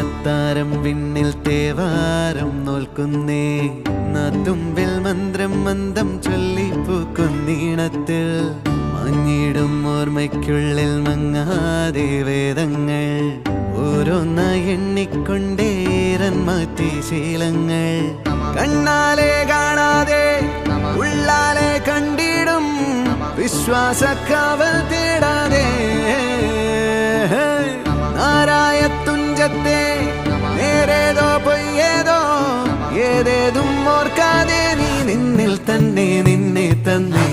അത്താരം വിണ്ണിൽ തേവാരം നോൽക്കുന്നേ നാത്തുമ്പിൽ മന്ത്രം മന്ദം ചൊല്ലിപ്പൂക്കുന്നീണത്തിൽ മങ്ങിടും ഓർമ്മയ്ക്കുള്ളിൽ മങ്ങാതെ വേദങ്ങൾ ഓരോന്നായി എണ്ണിക്കൊണ്ടേരൻ മാറ്റി ശീലങ്ങൾ കണ്ണാലെ കാണാതെ ഉള്ളാലെ കണ്ടിടും വിശ്വാസക്കാവൽ തേടാതെ നാരായ തുഞ്ചത്തെ നേരേതോ പൊയ്യേതോ ഏതേതും ഓർക്കാതെ നീ നിന്നിൽ തന്നെ നിന്നെ തന്നെ